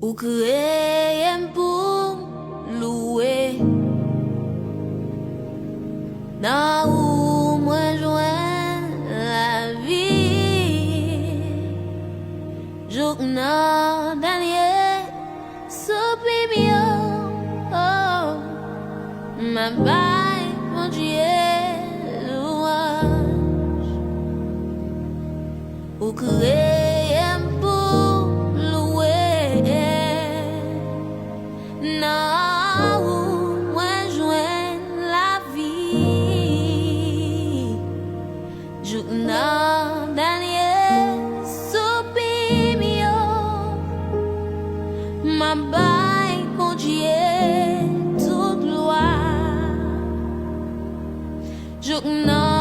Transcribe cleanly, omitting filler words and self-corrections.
O que é por louer na uma joie la vie journal dernier suprimio ma baille mon Dieu louange o que é por louer na uma joie la vie journal dernier suprimio ma baille mon Dieu toute gloire journal